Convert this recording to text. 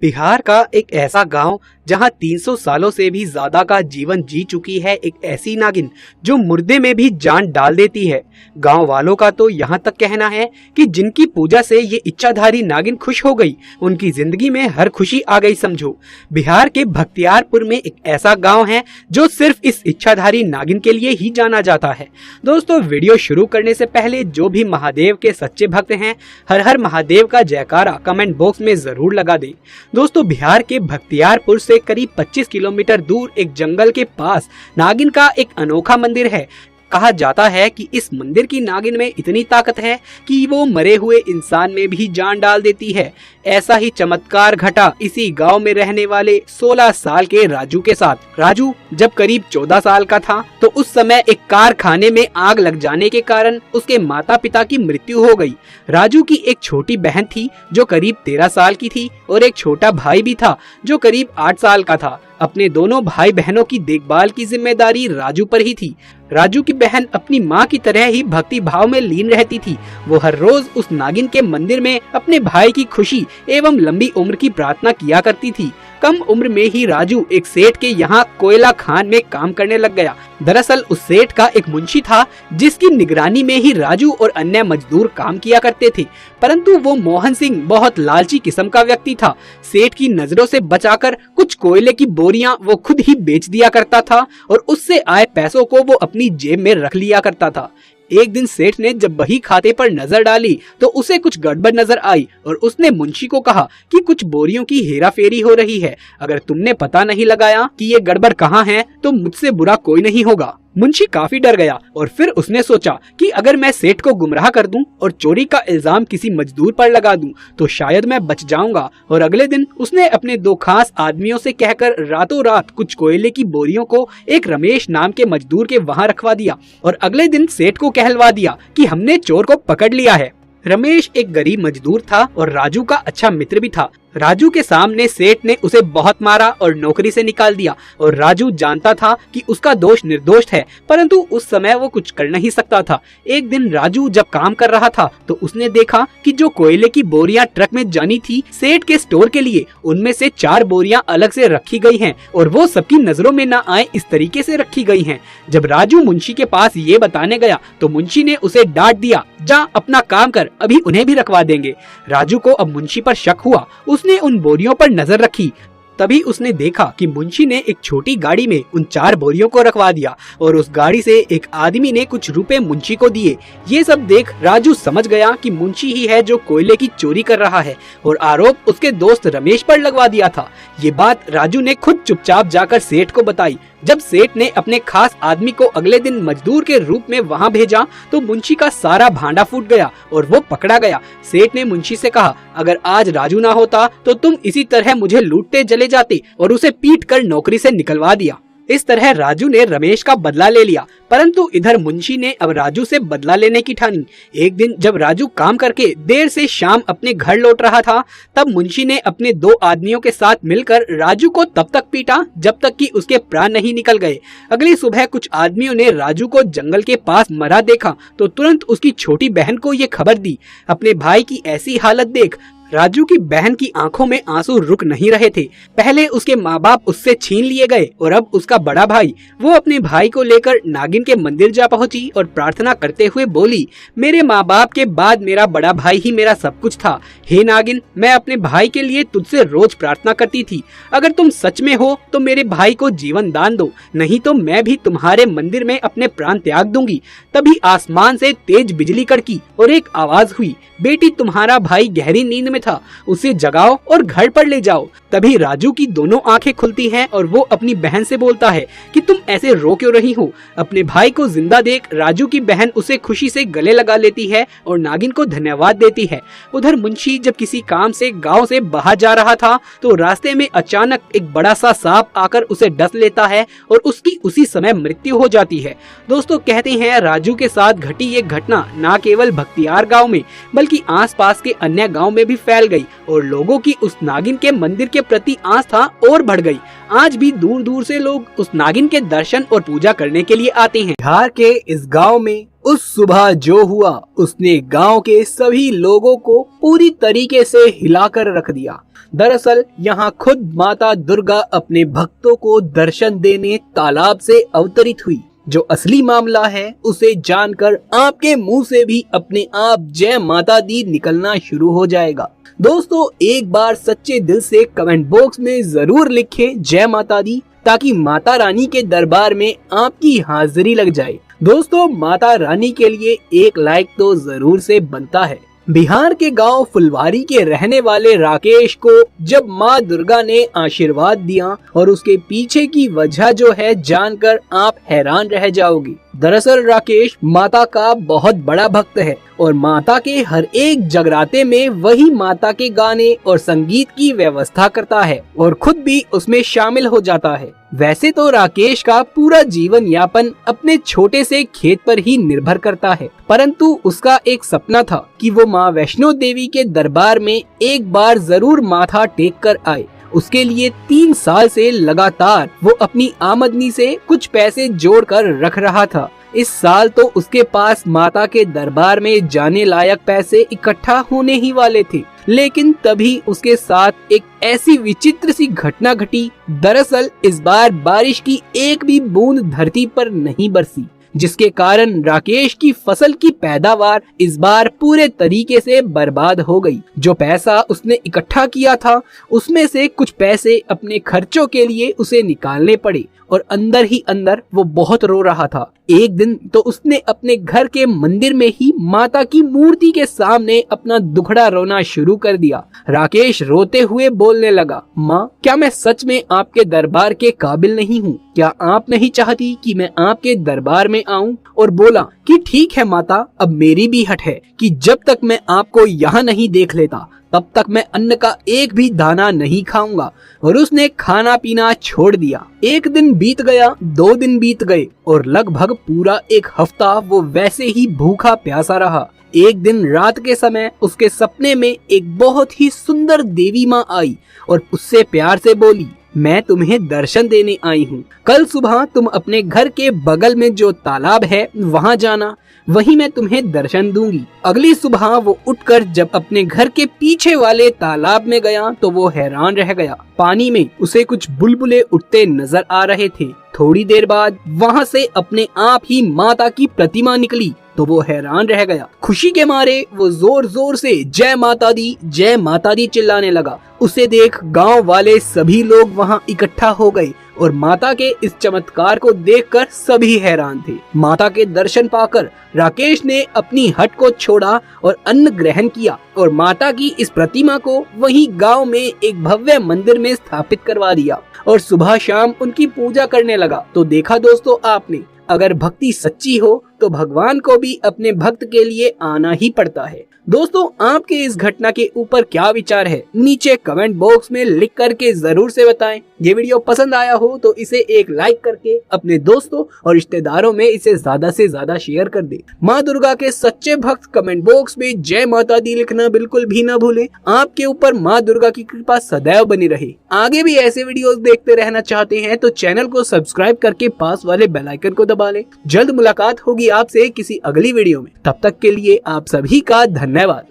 बिहार का एक ऐसा गांव जहां 300 सालों से भी ज्यादा का जीवन जी चुकी है एक ऐसी नागिन जो मुर्दे में भी जान डाल देती है। गांव वालों का तो यहां तक कहना है कि जिनकी पूजा से ये इच्छाधारी नागिन खुश हो गई, उनकी जिंदगी में हर खुशी आ गई समझो। बिहार के बख्तियारपुर में एक ऐसा गाँव है जो सिर्फ इस इच्छाधारी नागिन के लिए ही जाना जाता है। दोस्तों, वीडियो शुरू करने से पहले जो भी महादेव के सच्चे भक्त हैं, हर हर महादेव का जयकारा कमेंट बॉक्स में जरूर लगा दें। दोस्तों, बिहार के बख्तियारपुर से करीब 25 किलोमीटर दूर एक जंगल के पास नागिन का एक अनोखा मंदिर है। कहा जाता है कि इस मंदिर की नागिन में इतनी ताकत है कि वो मरे हुए इंसान में भी जान डाल देती है। ऐसा ही चमत्कार घटा इसी गांव में रहने वाले 16 साल के राजू के साथ। राजू जब करीब 14 साल का था तो उस समय एक कारखाने में आग लग जाने के कारण उसके माता पिता की मृत्यु हो गई। राजू की एक छोटी बहन थी जो करीब 13 साल की थी और एक छोटा भाई भी था जो करीब 8 साल का था। अपने दोनों भाई बहनों की देखभाल की जिम्मेदारी राजू पर ही थी। राजू की बहन अपनी माँ की तरह ही भक्ति भाव में लीन रहती थी। वो हर रोज उस नागिन के मंदिर में अपने भाई की खुशी एवं लंबी उम्र की प्रार्थना किया करती थी। कम उम्र में ही राजू एक सेठ के यहाँ कोयला खान में काम करने लग गया। दरअसल उस सेठ का एक मुंशी था जिसकी निगरानी में ही राजू और अन्य मजदूर काम किया करते थे, परंतु वो मोहन सिंह बहुत लालची किस्म का व्यक्ति था। सेठ की नजरों से बचाकर कुछ कोयले की बोरियां वो खुद ही बेच दिया करता था और उससे आए पैसों को वो अपनी जेब में रख लिया करता था। एक दिन सेठ ने जब बही खाते पर नजर डाली तो उसे कुछ गड़बड़ नजर आई और उसने मुंशी को कहा कि कुछ बोरियों की हेराफेरी हो रही है। अगर तुमने पता नहीं लगाया कि ये गड़बड़ कहाँ है तो मुझसे बुरा कोई नहीं होगा। मुंशी काफी डर गया और फिर उसने सोचा कि अगर मैं सेठ को गुमराह कर दूं और चोरी का इल्जाम किसी मजदूर पर लगा दूं तो शायद मैं बच जाऊंगा। और अगले दिन उसने अपने 2 खास आदमियों से कहकर रातों रात कुछ कोयले की बोरियों को एक रमेश नाम के मजदूर के वहां रखवा दिया और अगले दिन सेठ को कहलवा दिया कि हमने चोर को पकड़ लिया है। रमेश एक गरीब मजदूर था और राजू का अच्छा मित्र भी था। राजू के सामने सेठ ने उसे बहुत मारा और नौकरी से निकाल दिया और राजू जानता था कि उसका दोष निर्दोष है, परंतु उस समय वो कुछ कर नहीं सकता था। एक दिन राजू जब काम कर रहा था तो उसने देखा कि जो कोयले की बोरियां ट्रक में जानी थी सेठ के स्टोर के लिए, उनमें से 4 बोरियां अलग से रखी गई हैं और वो सबकी नजरों में न आए इस तरीके से रखी गई हैं। जब राजू मुंशी के पास ये बताने गया तो मुंशी ने उसे डांट दिया, जा अपना काम कर, अभी उन्हें भी रखवा देंगे। राजू को अब मुंशी पर शक हुआ। उसने उन बोरियों पर नजर रखी। तभी उसने देखा कि मुंशी ने एक छोटी गाड़ी में उन 4 बोरियों को रखवा दिया और उस गाड़ी से एक आदमी ने कुछ रुपए मुंशी को दिए। ये सब देख राजू समझ गया कि मुंशी ही है जो कोयले की चोरी कर रहा है और आरोप उसके दोस्त रमेश पर लगवा दिया था। ये बात राजू ने खुद चुपचाप जाकर सेठ को बताई। जब सेठ ने अपने खास आदमी को अगले दिन मजदूर के रूप में वहां भेजा तो मुंशी का सारा भांडा फूट गया और वो पकड़ा गया। सेठ ने मुंशी से कहा, अगर आज राजू ना होता तो तुम इसी तरह मुझे लूटते चले जाते और उसे पीट कर नौकरी से निकलवा दिया। इस तरह राजू ने रमेश का बदला ले लिया, परंतु इधर मुंशी ने अब राजू से बदला लेने की ठानी। एक दिन जब राजू काम करके देर से शाम अपने घर लौट रहा था तब मुंशी ने अपने 2 आदमियों के साथ मिलकर राजू को तब तक पीटा जब तक कि उसके प्राण नहीं निकल गए। अगली सुबह कुछ आदमियों ने राजू को जंगल के पास मरा देखा तो तुरंत उसकी छोटी बहन को ये खबर दी। अपने भाई की ऐसी हालत देख राजू की बहन की आंखों में आंसू रुक नहीं रहे थे। पहले उसके माँ बाप उससे छीन लिए गए और अब उसका बड़ा भाई वो अपने भाई को लेकर नागिन के मंदिर जा पहुंची और प्रार्थना करते हुए बोली, मेरे माँ बाप के बाद मेरा बड़ा भाई ही मेरा सब कुछ था। हे नागिन, मैं अपने भाई के लिए तुझसे रोज प्रार्थना करती थी। अगर तुम सच में हो तो मेरे भाई को जीवन दान दो, नहीं तो मैं भी तुम्हारे मंदिर में अपने प्राण त्याग दूंगी। तभी आसमान से तेज बिजली कड़की और एक आवाज हुई, बेटी तुम्हारा भाई गहरी नींद में था, उसे जगाओ और घर पर ले जाओ। तभी राजू की दोनों आंखें खुलती हैं और वो अपनी बहन से बोलता है कि तुम ऐसे रो क्यों रही हो। अपने भाई को जिंदा देख राजू की बहन उसे खुशी से गले लगा लेती है और नागिन को धन्यवाद देती है। उधर मुंशी जब किसी काम से गांव से बाहर जा रहा था तो रास्ते में अचानक एक बड़ा सा सांप आकर उसे डस लेता है और उसकी उसी समय मृत्यु हो जाती है। दोस्तों, कहते हैं राजू के साथ घटी ये घटना न केवल बख्तियार गाँव में बल्कि आस पास के अन्य गाँव में भी फैल गई और लोगों की उस नागिन के मंदिर के प्रति आस्था और बढ़ गई। आज भी दूर दूर से लोग उस नागिन के दर्शन और पूजा करने के लिए आते हैं। बिहार के इस गांव में उस सुबह जो हुआ उसने गांव के सभी लोगों को पूरी तरीके से हिलाकर रख दिया। दरअसल यहाँ खुद माता दुर्गा अपने भक्तों को दर्शन देने तालाब से अवतरित हुई। जो असली मामला है उसे जानकर आपके मुंह से भी अपने आप जय माता दी निकलना शुरू हो जाएगा। दोस्तों, एक बार सच्चे दिल से कमेंट बॉक्स में जरूर लिखें जय माता दी, ताकि माता रानी के दरबार में आपकी हाजिरी लग जाए। दोस्तों, माता रानी के लिए एक लाइक तो जरूर से बनता है। बिहार के गांव फुलवारी के रहने वाले राकेश को जब माँ दुर्गा ने आशीर्वाद दिया और उसके पीछे की वजह जो है जानकर आप हैरान रह जाओगे। दरअसल राकेश माता का बहुत बड़ा भक्त है और माता के हर एक जगराते में वही माता के गाने और संगीत की व्यवस्था करता है और खुद भी उसमें शामिल हो जाता है। वैसे तो राकेश का पूरा जीवन यापन अपने छोटे से खेत पर ही निर्भर करता है, परंतु उसका एक सपना था कि वो माँ वैष्णो देवी के दरबार में एक बार जरूर माथा टेक कर आए। उसके लिए 3 साल से लगातार वो अपनी आमदनी से कुछ पैसे जोड़कर रख रहा था। इस साल तो उसके पास माता के दरबार में जाने लायक पैसे इकट्ठा होने ही वाले थे, लेकिन तभी उसके साथ एक ऐसी विचित्र सी घटना घटी। दरअसल इस बार बारिश की एक भी बूंद धरती पर नहीं बरसी, जिसके कारण राकेश की फसल की पैदावार इस बार पूरे तरीके से बर्बाद हो गई। जो पैसा उसने इकट्ठा किया था उसमें से कुछ पैसे अपने खर्चों के लिए उसे निकालने पड़े और अंदर ही अंदर वो बहुत रो रहा था। एक दिन तो उसने अपने घर के मंदिर में ही माता की मूर्ति के सामने अपना दुखड़ा रोना शुरू कर दिया। राकेश रोते हुए बोलने लगा, माँ, क्या मैं सच में आपके दरबार के काबिल नहीं हूँ? क्या आप नहीं चाहती कि मैं आपके दरबार में आऊँ? और बोला कि ठीक है माता, अब मेरी भी हट है कि जब तक मैं आपको यहाँ नहीं देख लेता तब तक मैं अन्न का एक भी दाना नहीं खाऊंगा। और उसने खाना पीना छोड़ दिया। 1 दिन बीत गया, 2 दिन बीत गए और लगभग पूरा 1 हफ्ता वो वैसे ही भूखा प्यासा रहा। एक दिन रात के समय उसके सपने में एक बहुत ही सुंदर देवी माँ आई और उससे प्यार से बोली, मैं तुम्हें दर्शन देने आई हूँ। कल सुबह तुम अपने घर के बगल में जो तालाब है वहाँ जाना, वहीं मैं तुम्हें दर्शन दूंगी। अगली सुबह वो उठकर जब अपने घर के पीछे वाले तालाब में गया तो वो हैरान रह गया। पानी में उसे कुछ बुलबुले उठते नजर आ रहे थे। थोड़ी देर बाद वहाँ से अपने आप ही माता की प्रतिमा निकली तो वो हैरान रह गया। खुशी के मारे वो जोर जोर से जय माता दी चिल्लाने लगा। उसे देख गांव वाले सभी लोग वहां इकट्ठा हो गए और माता के इस चमत्कार को देखकर सभी हैरान थे। माता के दर्शन पाकर राकेश ने अपनी हट को छोड़ा और अन्न ग्रहण किया और माता की इस प्रतिमा को वहीं गांव में एक भव्य मंदिर में स्थापित करवा दिया और सुबह शाम उनकी पूजा करने लगा। तो देखा दोस्तों आपने, अगर भक्ति सच्ची हो तो भगवान को भी अपने भक्त के लिए आना ही पड़ता है। दोस्तों, आपके इस घटना के ऊपर क्या विचार है नीचे कमेंट बॉक्स में लिख करके जरूर से बताएं। ये वीडियो पसंद आया हो तो इसे एक लाइक करके अपने दोस्तों और रिश्तेदारों में इसे ज्यादा से ज्यादा शेयर कर दे। माँ दुर्गा के सच्चे भक्त कमेंट बॉक्स में जय माता दी लिखना बिल्कुल भी न भूले। आपके ऊपर माँ दुर्गा की कृपा सदैव बनी रहे। आगे भी ऐसे वीडियोस देखते रहना चाहते हैं तो चैनल को सब्सक्राइब करके पास वाले बेल आइकन को दबा लें। जल्द मुलाकात होगी आपसे किसी अगली वीडियो में। तब तक के लिए आप सभी का धन्यवाद।